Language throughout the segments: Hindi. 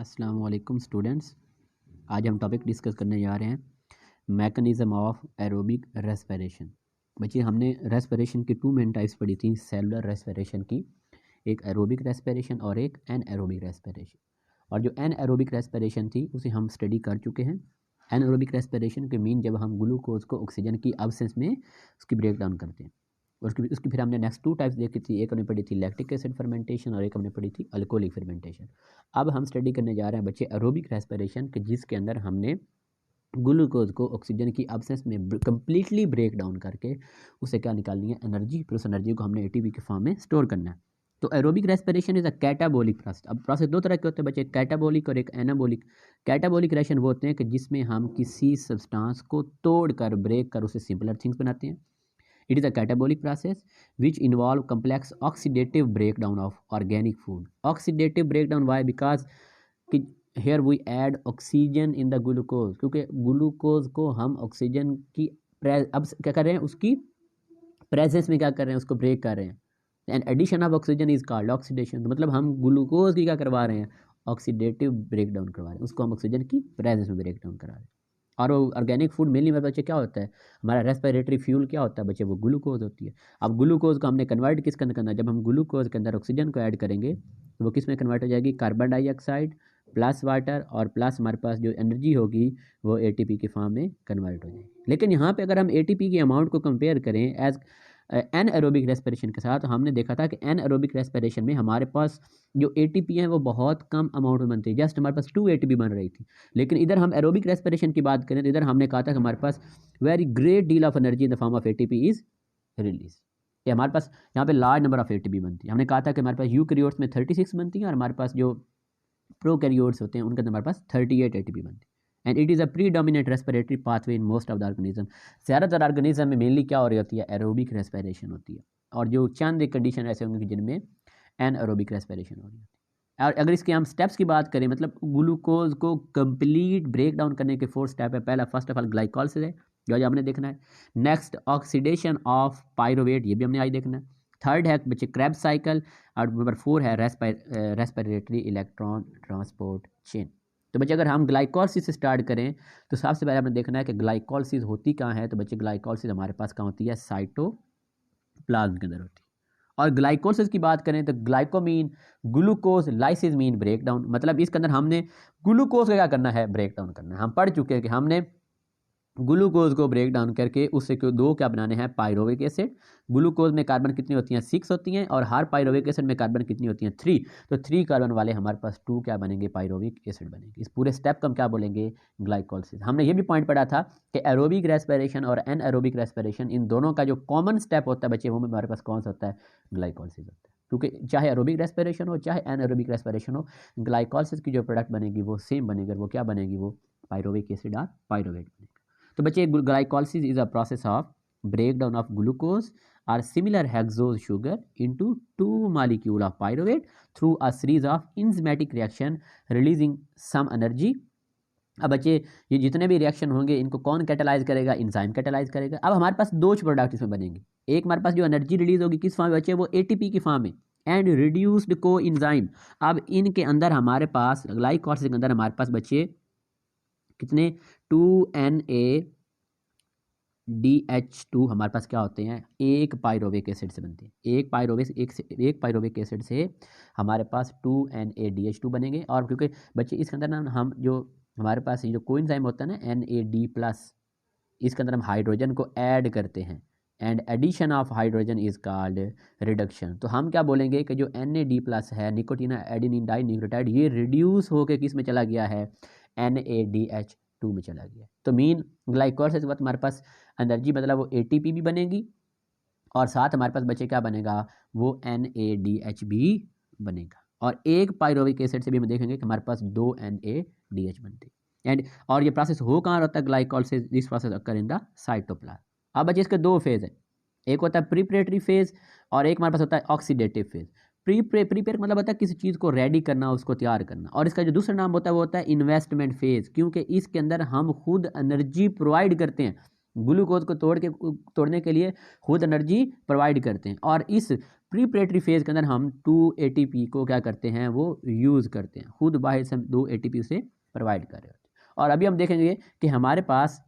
अस्सलाम वालेकुम स्टूडेंट्स। आज हम टॉपिक डिस्कस करने जा रहे हैं मैकेनिज़्म ऑफ एरोबिक रेस्पिरेशन। बच्चे हमने रेस्पिरेशन की टू मेन टाइप्स पढ़ी थी, सेलुलर रेस्पिरेशन की, एक एरोबिक रेस्पिरेशन और एक एनएरोबिक रेस्पिरेशन। और जो एनएरोबिक रेस्पिरेशन थी उसे हम स्टडी कर चुके हैं। एनएरोबिक रेस्पिरेशन के मीन जब हम ग्लूकोज को ऑक्सीजन की अब्सेंस में उसकी ब्रेक डाउन करते हैं। उसकी फिर हमने नेक्स्ट टू टाइप्स देखी थी, एक हमने पढ़ी थी लैक्टिक एसिड फर्मेंटेशन और एक हमने पढ़ी थी अल्कोहलिक फर्मेंटेशन। अब हम स्टडी करने जा रहे हैं बच्चे एरोबिक रेस्पिरेशन के, जिसके अंदर हमने ग्लूकोज को ऑक्सीजन की अब्सेंस में कंप्लीटली ब्रेक डाउन करके उसे क्या निकालनी है, एनर्जी। फिर उस एनर्जी को हमने एटीपी के फॉर्म में स्टोर करना है। तो aerobic respiration is a catabolic process. अब प्रोसेस दो तरह के होते हैं बच्चे, कैटाबोलिक और एक एनाबोलिक। कैटाबोलिक रिएक्शन वो होते हैं कि जिसमें हम किसी सब्सटेंस को तोड़कर ब्रेक कर उसे सिंपलर थिंग्स बनाते हैं। It is a catabolic process which involve complex oxidative breakdown of organic food. Oxidative breakdown why? Because here we add oxygen in the glucose, क्योंकि ग्लूकोज को हम ऑक्सीजन की अब क्या कर रहे हैं, उसकी प्रेजेंस में क्या कर रहे हैं, उसको ब्रेक कर रहे हैं। And addition of oxygen is called oxidation. तो मतलब हम ग्लूकोज की क्या करवा रहे हैं, ऑक्सीडेटिव ब्रेकडाउन करवा रहे हैं, उसको हम ऑक्सीजन की प्रेजेंस में ब्रेकडाउन करा रहे हैं। और वो ऑर्गेनिक फूड मेनली मेरे बच्चे क्या होता है, हमारा रेस्पिरेटरी फ्यूल क्या होता है बच्चे, वो ग्लूकोज होती है। अब ग्लूकोज को हमने कन्वर्ट किसके अंदर करना है, जब हम ग्लूकोज के अंदर ऑक्सीजन को ऐड करेंगे तो वो किस में कन्वर्ट हो जाएगी, कार्बन डाइऑक्साइड प्लस वाटर और प्लस हमारे पास जो एनर्जी होगी वो एटीपी के फॉर्म में कन्वर्ट हो जाएगी। लेकिन यहाँ पे अगर हम एटीपी की अमाउंट को कंपेयर करें एज एन एरोबिक रेस्पिरेशन के साथ, हमने देखा था कि एन एरोबिक रेस्पिरेशन में हमारे पास जो एटीपी है वो बहुत कम अमाउंट में बनती है, जस्ट हमारे पास 2 एटीपी बन रही थी। लेकिन इधर हम एरोबिक रेस्पिरेशन की बात करें तो इधर हमने कहा था कि हमारे पास very great deal of energy in the form of ATP is release. ये हमारे पास यहाँ पे लार्ज नंबर ऑफ एटीपी बनती है। हमने कहा था कि हमारे पास यूकैरियोट्स में 36 बनती है और हमारे पास जो प्रोकैरियोट्स होते हैं उनके अंदर हमारे पास 38 एटीपी बनती है। And it is a predominant respiratory pathway in most of the organism. ज़्यादातर ऑर्गेनिज्म में मेनली क्या हो रही होती है, एरोबिक रेस्पिरेशन होती है। और जो चंद एक कंडीशन ऐसे होंगे जिनमें एनएरोबिक रेस्पिरेशन हो रही होती है। और अगर इसके हम स्टेप्स की बात करें, मतलब ग्लूकोज को कंप्लीट ब्रेक डाउन करने के 4 स्टेप है। पहला फर्स्ट ऑफ ऑल ग्लाइकोलिसिस है जो हमने देखना है। नेक्स्ट ऑक्सीडेशन ऑफ पायरोवेट, ये भी हमने आज देखना है। थर्ड है बच्चे क्रेब्स साइकिल। और नंबर 4 है रेस्पिरेटरी इलेक्ट्रॉन ट्रांसपोर्ट चेन। तो बच्चे अगर हम ग्लाइकोलिसिस से स्टार्ट करें तो सबसे पहले हमें देखना है कि ग्लाइकोलिसिस होती कहाँ है। तो बच्चे ग्लाइकोलिसिस हमारे पास कहाँ होती है, साइटोप्लाज्म के अंदर होती है। और ग्लाइकोलिसिस की बात करें तो glyco mean glucose, lysis mean break down. मतलब इसके अंदर हमने ग्लूकोज का क्या करना है, ब्रेक डाउन करना है। हम पढ़ चुके हैं कि हमने ग्लूकोज को ब्रेक डाउन करके उससे दो क्या बनाने हैं, पायरोविक एसिड। ग्लूकोज में कार्बन कितनी होती हैं, 6 होती हैं और हर पायरोविक एसिड में कार्बन कितनी होती हैं, 3। तो 3 कार्बन वाले हमारे पास 2 क्या बनेंगे, पायरोविक एसिड बनेंगे। इस पूरे स्टेप को हम क्या बोलेंगे, ग्लाइकोलिसिस। हमने ये भी पॉइंट पढ़ा था कि एरोबिक रेस्पिरेशन और एनएरोबिक रेस्पिरेशन, इन दोनों का जो कॉमन स्टेप होता है बच्चे वो में हमारे पास कौन सा होता है, ग्लाइकोलिसिस होता है। क्योंकि चाहे एरोबिक रेस्पिरेशन हो चाहे एनएरोबिक रेस्पिरेशन हो, ग्लाइकोलिसिस की जो प्रोडक्ट बनेगी वो सेम बनेगी। वो क्या बनेगी, वो पायरोविक एसिड और पायरोवेट बनेगी। तो बच्चे glycolysis is a process of breakdown of glucose or similar hexose sugar into 2 molecule of pyruvate through a series of enzymatic reaction releasing some energy। अब बच्चे ये जितने भी रिएक्शन होंगे इनको कौन कैटेलाइज करेगा, इंजाइम कैटेलाइज करेगा। अब हमारे पास 2 प्रोडक्ट इसमें बनेंगे। एक हमारे पास जो एनर्जी रिलीज होगी किस फॉर्म में बच्चे, वो एटीपी की फॉर्म में एंड रिड्यूस्ड को इंजाइम। अब इनके अंदर हमारे पास ग्लाइकोलिसिस के अंदर हमारे पास बच्चे कितने, 2Na DH2 हमारे पास क्या होते हैं, एक पायरोविक एसिड से बनते हैं। एक पायरोविक एसिड से हमारे पास 2NADH2 बनेंगे। और क्योंकि बच्चे इसके अंदर ना हम जो हमारे पास जो कोएंजाइम होता है ना NAD+, इसके अंदर हम हाइड्रोजन को ऐड करते हैं and addition of hydrogen is called reduction. तो हम क्या बोलेंगे कि जो NAD+ है, निकोटीन एडेनिन डाई न्यूक्लियोटाइड, ये रिड्यूस होकर किस में चला गया है, NADH2 में चला गया। तो मीन ग्लाइकोलिसिस के बाद हमारे पास एनर्जी मतलब वो एटीपी भी बनेगी और साथ हमारे पास बचे क्या बनेगा, वो NADH भी बनेगा। और एक पायरोविक एसिड से भी हम देखेंगे कि हमारे पास 2 NADH बनते हैं। एंड और ये प्रोसेस हो कहाँ रहता है, glycolysis, this process occur in the cytoplasm. अब बच्चे इसके 2 फेज है, एक होता है प्रीपरेटरी फेज और एक हमारे पास होता है ऑक्सीडेटिव फेज। प्रीपेयर मतलब होता है किसी चीज़ को रेडी करना, उसको तैयार करना। और इसका जो दूसरा नाम होता है वो होता है इन्वेस्टमेंट फेज, क्योंकि इसके अंदर हम खुद एनर्जी प्रोवाइड करते हैं। ग्लूकोज को तोड़ने के लिए खुद एनर्जी प्रोवाइड करते हैं। और इस प्रीपरेटरी फेज़ के अंदर हम 2 ATP को क्या करते हैं, वो यूज़ करते हैं, खुद बाहर से हम 2 ATP उसे प्रोवाइड कर रहे होते हैं। और अभी हम देखेंगे कि हमारे पास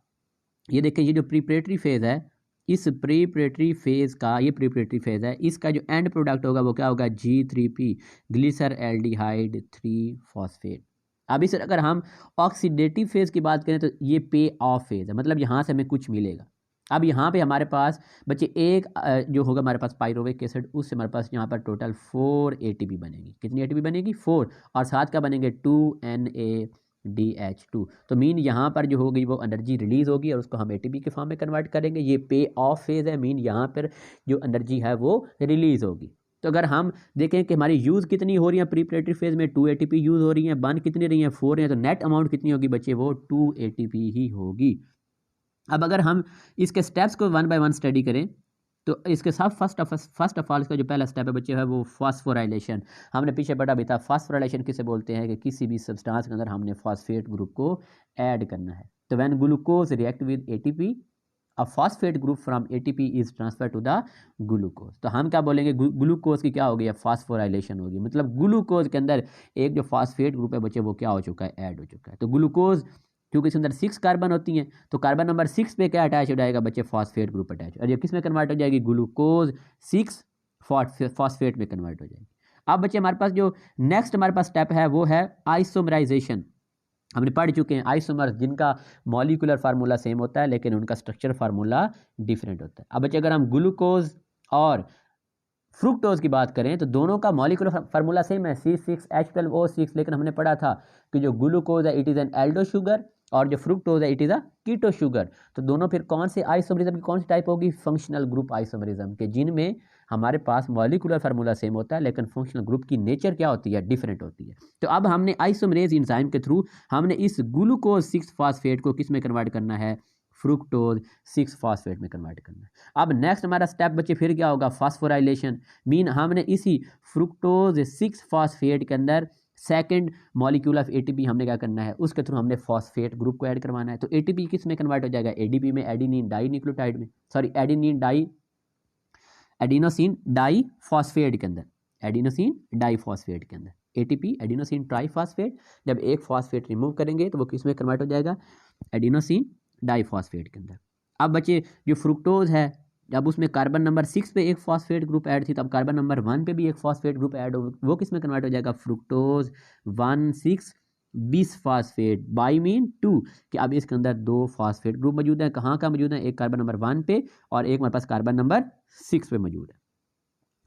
ये देखें, ये जो प्रीपरेटरी फेज़ है, इस प्रीपरेटरी फेज़ का, ये प्रीपरेटरी फेज़ है, इसका जो एंड प्रोडक्ट होगा वो क्या होगा, G3P ग्लिसर एल्डिहाइड 3 फॉस्फेट। अब इस अगर हम ऑक्सीडेटिव फेज़ की बात करें तो ये पे ऑफ फेज़ है, मतलब यहाँ से हमें कुछ मिलेगा। अब यहाँ पे हमारे पास बच्चे एक जो होगा हमारे पास पायरुवेट एसिड, उससे हमारे पास यहाँ पर टोटल 4 ATP बनेगी। कितनी ATP बनेगी, 4, और साथ का बनेंगे 2NADH2। तो मीन यहाँ पर जो होगी वो एनर्जी रिलीज होगी और उसको हम ATP के फॉर्म में कन्वर्ट करेंगे। ये पे ऑफ फेज़ है, मीन यहाँ पर जो एनर्जी है वो रिलीज होगी। तो अगर हम देखें कि हमारी यूज़ कितनी हो रही है प्रीपरेटरी फेज़ में, 2 ATP यूज़ हो रही है, बन कितनी रही है, 4 है, तो नेट अमाउंट कितनी होगी बच्चे, वो 2 ATP ही होगी। अब अगर हम इसके स्टेप्स को 1 बाय 1 स्टडी करें तो इसके साथ फर्स्ट ऑफ ऑल इसका जो पहला स्टेप है बच्चे है वो फॉस्फोराइलेशन। हमने पीछे पढ़ा भी था, फॉस्फोराइलेशन किसे बोलते हैं, कि किसी भी सब्सटेंस के अंदर हमने फॉस्फेट ग्रुप को ऐड करना है। तो when glucose react with ATP, a phosphate group from ATP is transfer to the glucose. तो हम क्या बोलेंगे, ग्लूकोज की क्या होगी, फॉस्फोराइलेशन होगी, मतलब ग्लूकोज के अंदर एक जो फॉस्फेट ग्रुप है बच्चे वो क्या हो चुका है, ऐड हो चुका है। तो ग्लूकोज क्योंकि इसके अंदर 6 कार्बन होती हैं, तो कार्बन नंबर 6 पे क्या अटैच हो जाएगा बच्चे, फॉस्फेट ग्रुप अटैच, और ये किस में कन्वर्ट हो जाएगी, ग्लूकोज 6 फॉस्फेट में कन्वर्ट हो जाएगी। अब बच्चे हमारे पास जो नेक्स्ट हमारे पास स्टेप है वो है आइसोमराइजेशन। हमने पढ़ चुके हैं आइसोमर्स जिनका मॉलिक्यूलर फार्मूला सेम होता है लेकिन उनका स्ट्रक्चर फार्मूला डिफरेंट होता है। अब बच्चे अगर हम ग्लूकोज और फ्रुक्टोज की बात करें तो दोनों का मॉलिक्यूलर फार्मूला सेम है, C6H12O6, लेकिन हमने पढ़ा था कि जो ग्लूकोज है it is an aldo sugar और जो फ्रुक्टोज है it is a keto sugar. तो दोनों फिर कौन से आइसोमरिज्म की कौन सी टाइप होगी, फंक्शनल ग्रुप आइसोमरिज्म के, जिनमें हमारे पास मॉलिक्यूलर फार्मूला सेम होता है लेकिन फंक्शनल ग्रुप की नेचर क्या होती है, डिफरेंट होती है। तो अब हमने आइसोमरेज एंजाइम के थ्रू हमने इस ग्लूकोज 6 फॉस्फेट को किस में कन्वर्ट करना है, फ्रुक्टोज 6 फॉस्फेट में कन्वर्ट करना है। अब नेक्स्ट हमारा स्टेप बच्चे फिर क्या होगा, फास्फोराइलेशन। मीन हमने इसी फ्रुक्टोज 6 फॉस्फेट के अंदर सेकंड मॉलिक्यूल ऑफ ATP हमने क्या करना है, उसके थ्रू हमने फॉस्फेट ग्रुप को ऐड करवाना है। तो ATP किस में कन्वर्ट हो जाएगा, ADP में, एडिनिन डाई न्यूक्लियोटाइड में, सॉरी एडिनोसिन डाई फॉस्फेट के अंदर, एडिनोसिन डाई फॉस्फेट के अंदर ATP एडिनोसिन ट्राई फॉस्फेट। जब एक फॉस्फेट रिमूव करेंगे तो वो किस में कन्वर्ट हो जाएगा, एडिनोसिन डाइफॉस्फेट के अंदर। अब बच्चे जो फ्रुक्टोज है, जब उसमें कार्बन नंबर 6 पे एक फॉस्फेट ग्रुप ऐड थी, तब कार्बन नंबर 1 पे भी एक फॉस्फेट ग्रुप ऐड हो, वो किस में कन्वर्ट हो जाएगा, fructose 1,6 bis phosphate by mean 2, कि अब इसके अंदर 2 फॉस्फेट ग्रुप मौजूद है। कहाँ का मौजूद है, एक कार्बन नंबर 1 पे और एक हमारे पास कार्बन नंबर 6 पे मौजूद है।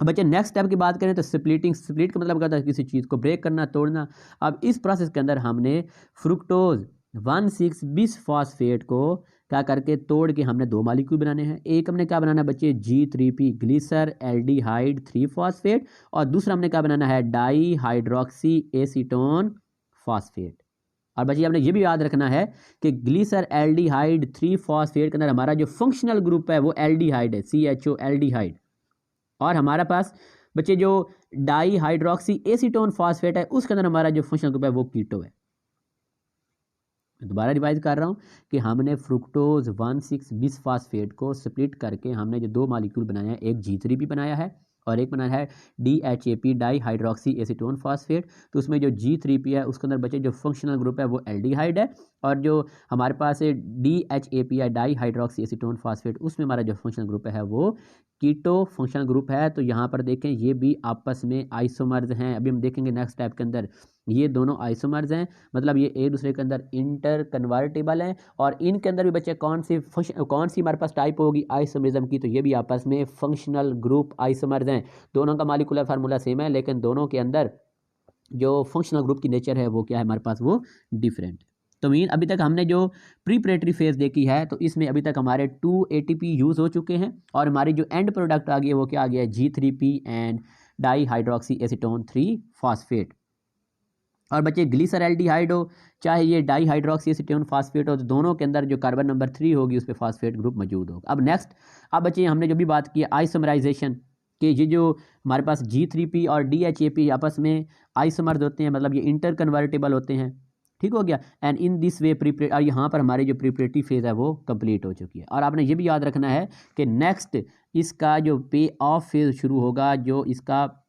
अब बच्चे नेक्स्ट स्टेप की बात करें तो स्प्लिटिंग। स्प्लिट का मतलब क्या होता है, किसी चीज़ को ब्रेक करना, तोड़ना। अब इस प्रोसेस के अंदर हमने फ्रुक्टोज 1,6 बिस फॉस्फेट को क्या करके तोड़ के हमने 2 मॉलिक्यूल बनाने हैं। एक हमने क्या बनाना है बच्चे, G3P ग्लिसर एल्डिहाइड 3 फॉस्फेट, और दूसरा हमने क्या बनाना है, डाई हाइड्रोक्सी एसीटोन फॉस्फेट। और बच्चे हमने ये भी याद रखना है कि ग्लिसर एल्डिहाइड 3 फॉस्फेट के अंदर हमारा जो फंक्शनल ग्रुप है वो एल्डिहाइड है, CHO एल्डिहाइड, और हमारे पास बच्चे जो डाई हाइड्रोक्सी एसीटोन फॉस्फेट है उसके अंदर हमारा जो फंक्शनल ग्रुप है वो कीटो है। दोबारा रिवाइज कर रहा हूँ कि हमने फ्रुक्टोज 1,6 बिस फॉस्फेट को स्प्लिट करके हमने जो 2 मॉलिक्यूल बनाया है, एक G3P बनाया है और एक बनाया है DHAP di hydroxy acetone phosphate. तो उसमें जो G3P है उसके अंदर बचे जो फंक्शनल ग्रुप है वो एल्डिहाइड है, और जो हमारे पास है DHAP है डाई हाइड्रोक्सी एसीटोन फॉस्फेट, उसमें हमारा जो फंक्शनल ग्रुप है वो कीटो फंक्शनल ग्रुप है। तो यहाँ पर देखें ये भी आपस में आइसोमर्स हैं। अभी हम देखेंगे नेक्स्ट स्टेप के अंदर ये दोनों आइसोमर्स हैं, मतलब ये एक दूसरे के अंदर इंटर कन्वर्टेबल हैं, और इनके अंदर भी बच्चे कौन सी हमारे पास टाइप होगी आइसोमरिज्म की, तो ये भी आपस में फंक्शनल ग्रुप आइसोमर्स हैं। दोनों का मॉलिक्यूलर फार्मूला सेम है लेकिन दोनों के अंदर जो फंक्शनल ग्रुप की नेचर है वो क्या है हमारे पास, वो डिफरेंट। तो मीन अभी तक हमने जो प्रीपरेटरी फेज देखी है तो इसमें अभी तक हमारे 2 ATP यूज़ हो चुके हैं, और हमारी जो एंड प्रोडक्ट आ गई है वो क्या आ गया है, G3P and di hydroxy acetone 3 phosphate. और बच्चे ग्लिसर एल्डिहाइड हो चाहे ये डाई हाइड्रोक्सी एसीटोन फॉस्फेट हो, तो दोनों के अंदर जो कार्बन नंबर 3 होगी उस पर फॉस्फेट ग्रुप मौजूद होगा। अब नेक्स्ट, अब बच्चे हमने जो भी बात की आइसोमराइजेशन कि ये जो हमारे पास G3P और DHAP आपस में आइसोमर्स होते हैं, मतलब ये इंटर कन्वर्टेबल होते हैं। ठीक हो गया। एंड इन दिस वे प्रिपरेट, और यहाँ पर हमारी जो प्रिपरेटरी फेज़ है वो कंप्लीट हो चुकी है। और आपने ये भी याद रखना है कि नेक्स्ट इसका जो पे ऑफ फेज़ शुरू होगा, जो इसका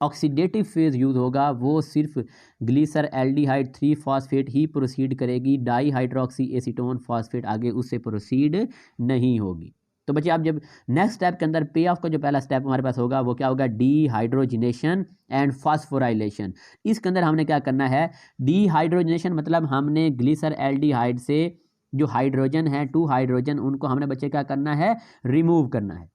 ऑक्सीडेटिव फेज़ यूज़ होगा, वो सिर्फ ग्लीसर एल्डिहाइड 3 फॉस्फेट ही प्रोसीड करेगी, डाई हाइड्रोक्सी एसीटोन फॉस्फेट आगे उससे प्रोसीड नहीं होगी। तो बच्चे आप जब नेक्स्ट स्टेप के अंदर पे ऑफ का जो पहला स्टेप हमारे पास होगा वो क्या होगा, डीहाइड्रोजिनेशन एंड फॉस्फोराइलेशन। इसके अंदर हमने क्या करना है, डीहाइड्रोजिनेशन मतलब हमने ग्लीसर एल्डिहाइड से जो हाइड्रोजन है 2 हाइड्रोजन उनको हमने बच्चे क्या करना है, रिमूव करना है।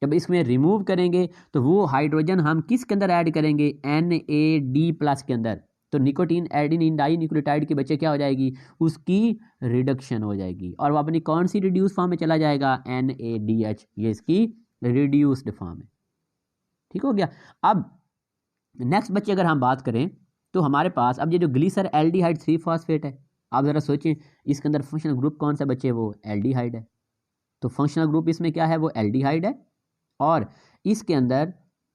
जब इसमें रिमूव करेंगे तो वो हाइड्रोजन हम किसके अंदर ऐड करेंगे, NAD+ के अंदर। तो निकोटीन एडिनिन डाई न्यूक्लियोटाइड के बच्चे क्या हो जाएगी, उसकी रिडक्शन हो जाएगी और वो अपनी कौन सी रिड्यूस फॉर्म में चला जाएगा, NADH, ये इसकी रिड्यूस्ड फॉर्म है। ठीक हो गया। अब नेक्स्ट बच्चे अगर हम बात करें तो हमारे पास अब ये जो ग्लीसर एल्डिहाइड 3 फॉस्फेट है, आप ज़रा सोचें इसके अंदर फंक्शनल ग्रुप कौन सा बच्चे, वो एल्डिहाइड है। तो फंक्शनल ग्रुप इसमें क्या है, वो एल्डिहाइड है। और इसके अंदर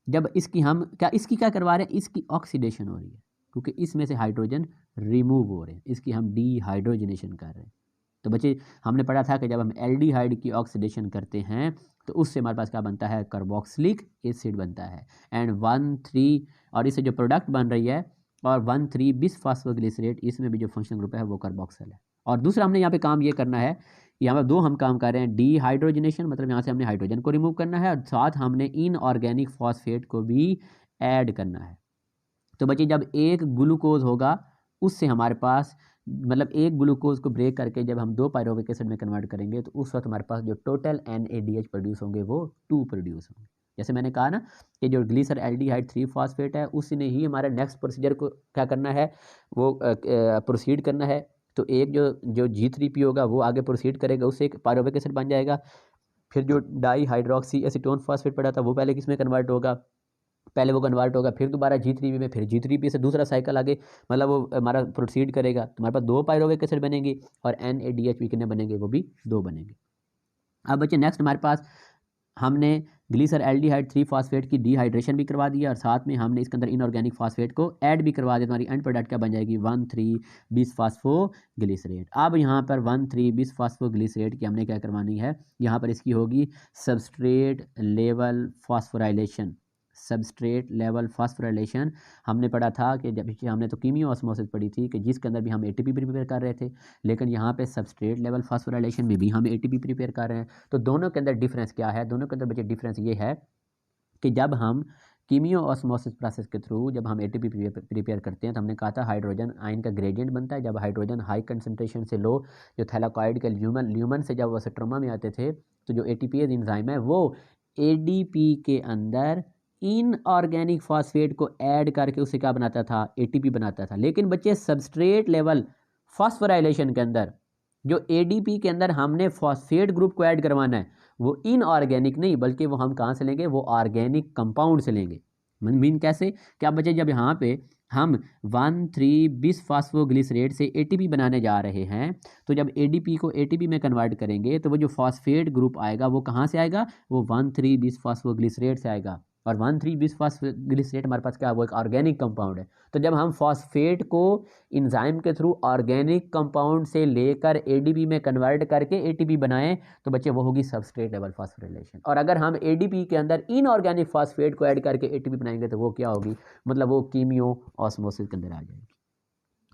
जब इसकी हम इसकी क्या करवा रहे हैं, इसकी ऑक्सीडेशन हो रही है क्योंकि इसमें से हाइड्रोजन रिमूव हो रहे हैं, इसकी हम डीहाइड्रोजनेशन कर रहे हैं। तो बच्चे हमने पढ़ा था कि जब हम एल्डिहाइड की ऑक्सीडेशन करते हैं तो उससे हमारे पास क्या बनता है, कार्बोक्सिलिक एसिड बनता है। एंड 1,3 और इससे जो प्रोडक्ट बन रही है और 1,3 बिसफॉस्फोग्लिसरेट, इसमें भी जो फंक्शनल ग्रुप है वो कार्बोक्सिल है। और दूसरा हमने यहाँ पे काम ये करना है, यहाँ पर 2 हम काम कर रहे हैं, डीहाइड्रोजनेशन मतलब यहाँ से हमने हाइड्रोजन को रिमूव करना है और साथ हमने इनऑर्गेनिक फॉस्फेट को भी ऐड करना है। तो बच्चे जब एक ग्लूकोज होगा उससे हमारे पास मतलब एक ग्लूकोज को ब्रेक करके जब हम 2 पायरुविक एसिड में कन्वर्ट करेंगे तो उस वक्त हमारे पास जो टोटल NADH प्रोड्यूस होंगे वो 2 प्रोड्यूस होंगे। जैसे मैंने कहा ना कि जो ग्लीसर एल्डिहाइड 3 फॉस्फेट है उसने ही हमारे नेक्स्ट प्रोसीजर को क्या करना है, वो प्रोसीड करना है। तो एक जो G3P होगा वो आगे प्रोसीड करेगा, उससे एक पायरुविक एसिड बन जाएगा। फिर जो डाई हाइड्रोक्सी एसीटोन फॉस्फेट पड़ा था वो पहले किस में कन्वर्ट होगा, पहले वो कन्वर्ट होगा, फिर दोबारा G3P में, फिर G3P से दूसरा साइकिल आगे मतलब वो हमारा प्रोसीड करेगा। तो हमारे पास 2 पायरुविक एसिड बनेंगी और NADH भी कितने बनेंगे, वो भी 2 बनेंगे। अब बच्चे नेक्स्ट हमारे पास हमने ग्लीसर एल्डिहाइड 3 फॉस्फेट की डीहाइड्रेशन भी करवा दिया और साथ में हमने इसके अंदर इनऑर्गेनिक फॉस्फेट को ऐड भी करवा दिया। हमारी एंड प्रोडक्ट क्या बन जाएगी, 1,3 बिसफॉस्फोग्लिसरेट। अब यहाँ पर 1,3 बिसफॉस्फोग्लिसरेट की हमने क्या करवानी है, यहाँ पर इसकी होगी substrate level phosphorylation. Substrate level phosphorylation हमने पढ़ा था कि जब हमने तो कीमियो ऑस्मोसिस पढ़ी थी कि जिसके अंदर भी हम ATP प्रिपेयर कर रहे थे, लेकिन यहाँ पे सबस्ट्रेट लेवल फॉस्फोराइलेशन में भी हम ATP प्रिपेयर कर रहे हैं। तो दोनों के अंदर डिफरेंस क्या है, दोनों के अंदर बच्चे डिफरेंस ये है कि जब हम कीमियो ऑस्मोसिस प्रोसेस के थ्रू जब हम ATP प्रिपेयर करते हैं तो हमने कहा था हाइड्रोजन आयन का ग्रेडियंट बनता है। जब हाइड्रोजन हाई कंसनट्रेशन से लो, जो थैलाकॉइड के ल्यूमन से जब वो स्ट्रोमा में आते थे तो जो ATPase एंजाइम है वो ADP के अंदर इनऑर्गेनिक फॉस्फेट को ऐड करके उससे क्या बनाता था, ATP बनाता था। लेकिन बच्चे सबस्ट्रेट लेवल फॉस्फोराइलेशन के अंदर जो ADP के अंदर हमने फॉस्फेट ग्रुप को ऐड करवाना है वो इनऑर्गेनिक नहीं बल्कि वो हम कहाँ से लेंगे, वो ऑर्गेनिक कंपाउंड से लेंगे। मीन कैसे, क्या बच्चे जब यहाँ पे हम 1,3 बिसफॉस्फोग्लिसरेट से ATP बनाने जा रहे हैं तो जब ADP को ATP में कन्वर्ट करेंगे तो वो जो फॉस्फेट ग्रुप आएगा वो कहाँ से आएगा, वो 1,3 बिसफॉस्फोग्लिसरेट से आएगा। और 1,3 बिसफॉस्फोग्लिसरेट हमारे पास क्या है, वो एक ऑर्गेनिक कंपाउंड है। तो जब हम फॉस्फेट को इंजाइम के थ्रू ऑर्गेनिक कंपाउंड से लेकर ADP में कन्वर्ट करके ATP बनाएं तो बच्चे वो होगी सबस्ट्रेट लेवल फॉस्फोराइलेशन। और अगर हम ADP के अंदर इनऑर्गेनिक फॉस्फेट को ऐड करके ATP बनाएंगे तो वो क्या होगी, मतलब वो कीमियो ऑस्मोसिस के अंदर आ जाएगी।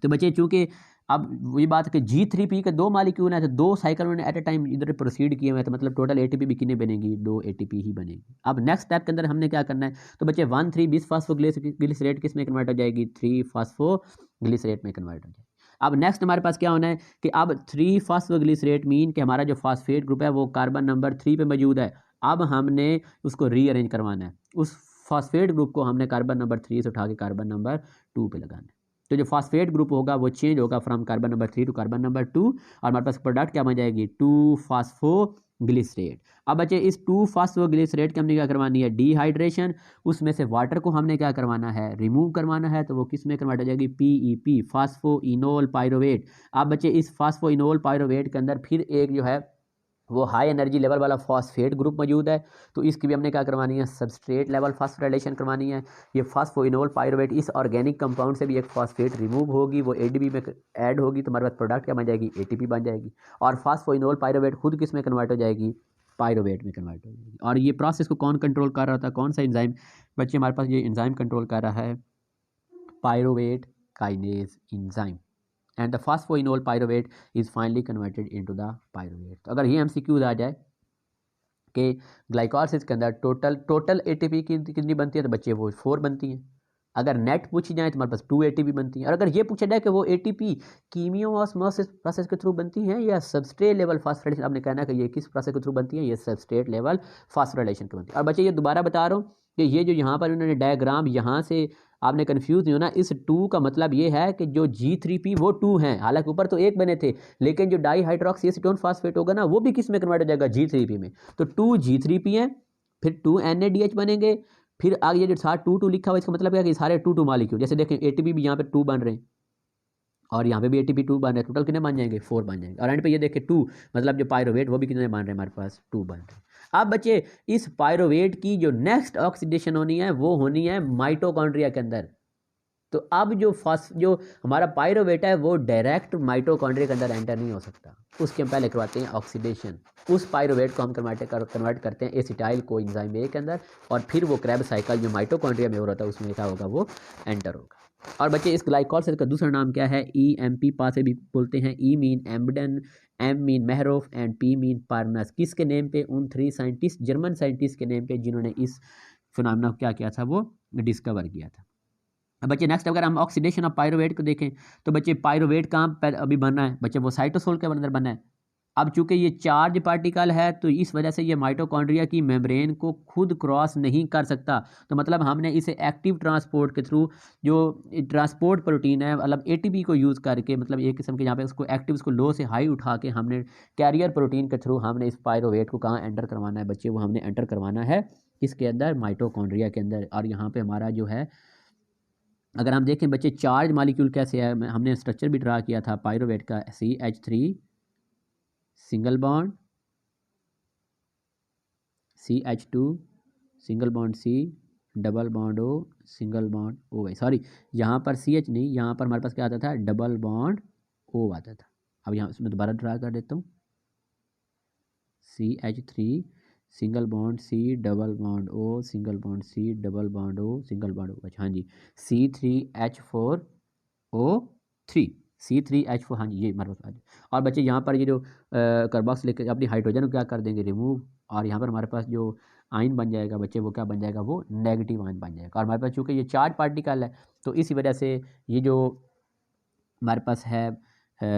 तो बच्चे चूंकि अब वही बात है कि G3P के 2 मालिक्यूल हैं तो 2 साइकिल उन्होंने एट ए टाइम इधर प्रोसीड किए हुए हैं तो मतलब टोटल ATP भी कितनी बनेगी, 2 ATP ही बनेगी। अब नेक्स्ट स्टेप के अंदर हमने क्या करना है, तो बच्चे 1,3 बिसफॉस्फोग्लिसरेट किस में कन्वर्ट हो जाएगी, 3 फॉस्फोग्लिसरेट में कन्वर्ट हो जाएगी। अब नेक्स्ट हमारे पास क्या होना है कि अब 3 फॉस्फोग्लिसरेट मीन कि हमारा जो फॉस्फेट ग्रुप है वो कार्बन नंबर 3 पे मौजूद है। अब हमने उसको रीअरेंज करवाना है, उस फॉस्फेट ग्रुप को हमने कार्बन नंबर 3 से उठा के कार्बन नंबर 2 पे लगाना है। तो जो फॉस्फेट ग्रुप होगा वो चेंज होगा from carbon number 3 to carbon number 2 और हमारे पास प्रोडक्ट क्या बन जाएगी, 2 फॉस्फोग्लिसरेट। अब बच्चे इस 2 फॉस्फोग्लिसरेट की हमने क्या करवानी है, डीहाइड्रेशन। उसमें से वाटर को हमने क्या करवाना है, रिमूव करवाना है। तो वो किस में कन्वर्ट हो जाएगी, PEP फास्फोइनोल पायरोवेट। अब बच्चे इस फास्फोइनोल पायरोवेट के अंदर फिर एक जो है वो हाई एनर्जी लेवल वाला फॉस्फेट ग्रुप मौजूद है, तो इसकी भी हमने क्या करवानी है, सबस्ट्रेट लेवल फॉस्फोराइलेशन करवानी है। ये फॉस्फोइनोल पायरुवेट, इस ऑर्गेनिक कंपाउंड से भी एक फॉस्फेट रिमूव होगी, वो एडीपी में ऐड होगी, तो हमारे पास प्रोडक्ट क्या बन जाएगी, एटीपी बन जाएगी। और फॉस्फोइनोल पायरुवेट खुद किस में कन्वर्ट हो जाएगी, पायरुवेट में कन्वर्ट हो जाएगी। और ये प्रोसेस को कौन कंट्रोल कर रहा था, कौन सा एंजाइम बच्चे हमारे पास, ये एंजाइम कंट्रोल कर रहा है pyruvate kinase enzyme, and the phosphoenol pyruvate is finally converted into the pyruvate. तो अगर ये एमसीक्यूज आ जाए कि ग्लाइकोलाइसिस के अंदर टोटल एटीपी कितनी बनती है, तो बच्चे वो 4 बनती हैं। अगर नेट पूछी जाए तो हमारे पास 2 एटीपी बनती है। और अगर ये पूछा जाए कि वो एटीपी कीमियोऑस्मोसिस प्रोसेस के थ्रू बनती हैं या सबस्ट्रेट लेवल फॉस्फोराइलेशन, आपने कहना कि ये किस प्रोसेस के थ्रू बनती है, ये सबस्ट्रेट लेवल फॉस्फोराइलेशन के बनती है। और बच्चे ये दोबारा बता रहा हूँ कि ये जो यहाँ पर उन्होंने डायग्राम यहाँ से, आपने कंफ्यूज नहीं होना, इस 2 का मतलब ये है कि जो G3P वो 2 हैं, हालांकि ऊपर तो 1 बने थे, लेकिन जो डाई हाइड्रोक्सी एसीटोन फास्फेट होगा ना, वो भी किस में कन्वर्ट हो जाएगा, G3P में। तो 2 G3P हैं, फिर 2 NADH बनेंगे, फिर आगे ये जो साथ 2 लिखा हुआ, इसका मतलब क्या है कि सारे 2 मालिक्यूल, जैसे देखें एटीपी भी यहाँ पे 2 बन रहे हैं और यहाँ पे भी एटीपी 2 बन रहे हैं, टोटल कितने बन जाएंगे, 4 बन जाएंगे। और एंड पे ये देखें 2, मतलब जो पायरुवेट वो भी कितने बन रहे हैं, हमारे पास 2 बन रहे हैं। अब बच्चे इस पायरुवेट की जो नेक्स्ट ऑक्सीडेशन होनी है वो होनी है माइटोकॉन्ड्रिया के अंदर। तो अब जो हमारा पायरुवेट है वो डायरेक्ट माइटोकॉन्ड्रिया के अंदर एंटर नहीं हो सकता, उसके हम पहले करवाते हैं ऑक्सीडेशन। उस पायरुवेट को हम कन्वर्ट करते हैं एसिटाइल कोएंजाइम ए के अंदर, और फिर वो क्रैब साइकिल जो माइटोकॉन्ड्रिया में हो रहा था उसमें क्या होगा, वो एंटर होगा। और बच्चे इस ग्लाइकोलाइसिस का दूसरा नाम क्या है, EMP पासे भी बोलते हैं। E mean Embden, M mean Meyerhof and P mean Parnas. किसके नेम पे, उन 3 साइंटिस्ट, जर्मन साइंटिस्ट के नेम पे जिन्होंने इस फिनोमेना को क्या किया था, वो डिस्कवर किया था। अब बच्चे नेक्स्ट अगर हम ऑक्सीडेशन ऑफ पायरुवेट को देखें, तो बच्चे पायरुवेट कहाँ पर अभी बनना है, बच्चे वो साइटोसोल के अंदर बनना है। अब चूंकि ये चार्ज पार्टिकल है तो इस वजह से ये माइटोकॉन्ड्रिया की मेम्ब्रेन को खुद क्रॉस नहीं कर सकता, तो मतलब हमने इसे एक्टिव ट्रांसपोर्ट के थ्रू, जो ट्रांसपोर्ट प्रोटीन है, मतलब एटीपी को यूज़ करके, मतलब एक किस्म के यहाँ पे उसको एक्टिव, उसको लो से हाई उठा के हमने कैरियर प्रोटीन के थ्रू हमने इस पायरुवेट को कहाँ एंटर करवाना है बच्चे, वो हमने एंटर करवाना है इसके अंदर, माइटोकॉन्ड्रिया के अंदर। और यहाँ पे हमारा जो है, अगर हम देखें बच्चे चार्ज मालिक्यूल कैसे है, हमने स्ट्रक्चर भी ड्रा किया था पायरुवेट का, CH3 single bond, CH2 single bond C, double bond O, single bond O। भाई सॉरी, यहाँ पर CH नहीं, यहाँ पर हमारे पास क्या आता था, डबल बॉन्ड O आता था। अब यहाँ इसमें दोबारा ड्रा कर देता हूँ, CH3 single bond C, double bond O, single bond C, double bond O, single bond O। अच्छा हाँ जी, C3H4O3, C3H4, हाँ जी ये हमारे पास। और बच्चे यहाँ पर ये जो कार्बोक्स लेकर अपनी हाइड्रोजन को क्या कर देंगे, रिमूव, और यहाँ पर हमारे पास जो आयन बन जाएगा बच्चे, वो क्या बन जाएगा, वो नेगेटिव आयन बन जाएगा। और हमारे पास चूँकि ये चार्ज पार्टिकल है, तो इसी वजह से ये जो हमारे पास है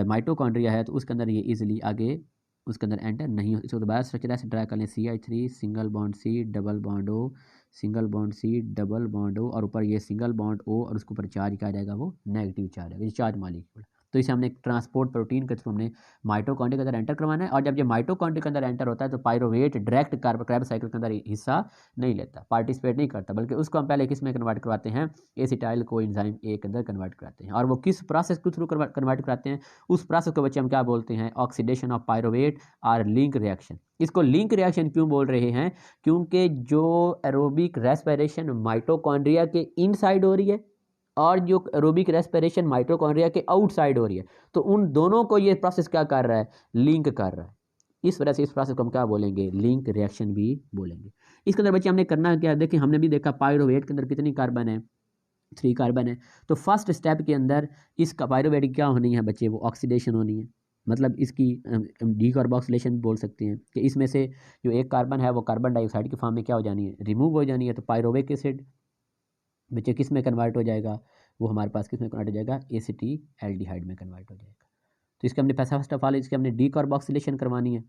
माइटोकॉन्ड्रिया है, तो उसके अंदर ये इजीली आगे उसके अंदर एंटर नहीं हो। इसको दोबारा स्ट्रक्चर ऐसे ड्रा कर लें, CH3 single bond C, double bond O, single bond C, double bond O, और ऊपर ये सिंगल बॉन्ड O, और उसके ऊपर चार्ज क्या आ जाएगा, वो नेगेटिव चार्ज आएगा, ये चार्ज मालिक्यूल। तो इसे हमने ट्रांसपोर्ट प्रोटीन के थ्रू हमने माइटोकॉन्ड्रिया के अंदर एंटर करवाना है। और जब ये माइटोकॉन्ड्रिया के अंदर एंटर होता है तो पायरुवेट डायरेक्ट क्रैब साइकिल के अंदर हिस्सा नहीं लेता, पार्टिसिपेट नहीं करता, बल्कि उसको हम पहले किस में कन्वर्ट करवाते हैं, एसिटाइल कोएंजाइम ए के अंदर कन्वर्ट कराते हैं। और वो किस प्रोसेस के थ्रू कन्वर्ट कराते हैं, उस प्रोसेस को बच्चे हम क्या बोलते हैं, ऑक्सीडेशन ऑफ पायरुवेट और लिंक रिएक्शन। इसको लिंक रिएक्शन क्यों बोल रहे हैं, क्योंकि जो एरोबिक रेस्पिरेशन माइटोकॉन्ड्रिया के इनसाइड हो रही है और जो एरोबिक रेस्पिरेशन माइटोकॉन्ड्रिया के आउटसाइड हो रही है, तो उन दोनों को ये प्रोसेस क्या कर रहा है, लिंक कर रहा है। इस वजह से इस प्रोसेस को हम क्या बोलेंगे, लिंक रिएक्शन भी बोलेंगे। इसके अंदर बच्चे हमने करना क्या, देखिए हमने भी देखा पायरुवेट के अंदर कितनी कार्बन है, 3 कार्बन है। तो फर्स्ट स्टेप के अंदर इसका पायरुवेट की क्या होनी है बच्चे, वो ऑक्सीडेशन होनी है, मतलब इसकी डीकार्बोक्सिलेशन बोल सकते हैं कि इसमें से जो एक कार्बन है वो कार्बन डाइऑक्साइड की फॉर्म में क्या हो जानी है, रिमूव हो जानी है। तो पायरुविक एसिड बच्चे किस में कन्वर्ट हो जाएगा, वो हमारे पास किस में कन्वर्ट हो जाएगा, एसिटिल्डिहाइड में कन्वर्ट हो जाएगा। तो इसके हमने फर्स्ट ऑफ ऑल इसके हमने डीकार्बोक्सिलेशन करवानी है,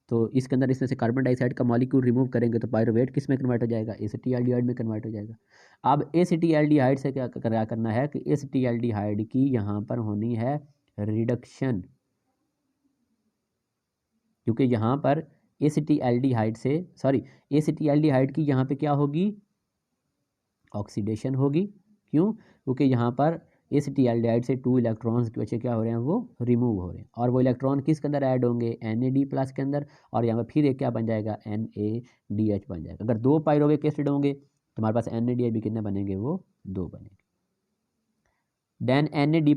तो इसके अंदर इसमें से कार्बन डाइऑक्साइड का मॉलिक्यूल रिमूव करेंगे तो पायरुवेट किस में कन्वर्ट हो जाएगा, एसिटिल्डिहाइड में कन्वर्ट हो जाएगा। अब एसिटिल्डिहाइड से क्या करना है कि एसिटिल्डिहाइड की यहाँ पर होनी है रिडक्शन, क्योंकि यहाँ पर एसिटिल्डिहाइड की यहाँ पे क्या होगी, ऑक्सीडेशन होगी। क्यों, क्योंकि यहाँ पर एसिटिल्डिहाइड से 2 इलेक्ट्रॉन्स के बच्चे क्या हो रहे हैं, वो रिमूव हो रहे हैं, और वो इलेक्ट्रॉन किसके अंदर ऐड होंगे, Na+ के अंदर, और यहाँ पर फिर एक क्या बन जाएगा, NaDH बन जाएगा। अगर 2 पायरोविक एसिड होंगे तो हमारे पास NaDH भी कितने बनेंगे, वो 2 बनेंगे। Then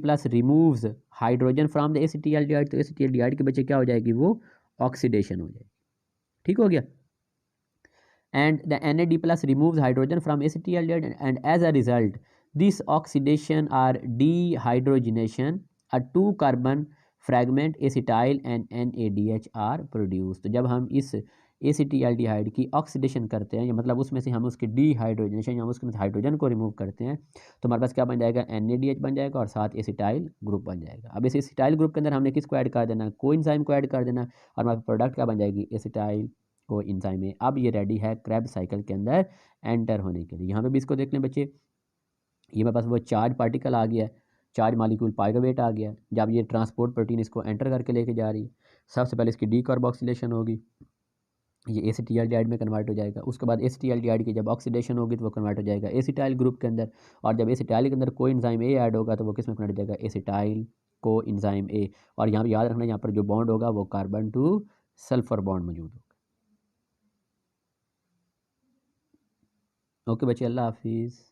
Na+ removes hydrogen from the acetaldehyde, तो एसिटिल्डिहाइड के बच्चे क्या हो जाएगी, वो ऑक्सीडेशन हो जाएगी। ठीक हो गया। And the Na+ removes hydrogen from acetaldehyde, and as a result this oxidation or dehydrogenation, a 2 carbon fragment acetyl and NaDH are produced। तो जब हम इस एसिटिल्डिहाइड की ऑक्सीडेशन करते हैं, या मतलब उसमें से हम उसके डीहाइड्रोजनेशन या उसमें से हाइड्रोजन को रिमूव करते हैं, तो हमारे पास क्या बन जाएगा, NaDH बन जाएगा और साथ एसिटाइल ग्रुप बन जाएगा। अब इस एसिटाइल ग्रुप के अंदर हमने किसको ऐड कर देना, कोएंजाइम को ऐड कर देना, और हमारे प्रोडक्ट क्या बन जाएगी, एसिटाइल कोएंजाइम है। अब ये रेडी है क्रैब साइकिल के अंदर एंटर होने के लिए। यहाँ पे भी इसको देख लें बच्चे, ये मेरे पास वो चार्ज पार्टिकल आ गया है, चार्ज मालिक्यूल पाइरोवेट आ गया है। जब ये ट्रांसपोर्ट प्रोटीन इसको एंटर करके लेके जा रही है, सबसे पहले इसकी डीकार्बोक्सिलेशन होगी, ये एसिटिल्डिहाइड में कन्वर्ट हो जाएगा। उसके बाद एसिटिल्डिहाइड की जब ऑक्सीडेशन होगी तो वो कन्वर्ट हो जाएगा एसिटाइल ग्रुप के अंदर, और जब एसिटाइल के अंदर कोएंजाइम ए ऐड होगा तो वो किस में कन्वर्ट हो जाएगा, एसिटाइल कोएंजाइम ए। और यहाँ पे याद रखना, यहाँ पर जो बॉन्ड होगा वो कार्बन टू सल्फर बॉन्ड मौजूद होगा। ओके बच्चे, अल्लाह हाफिज़।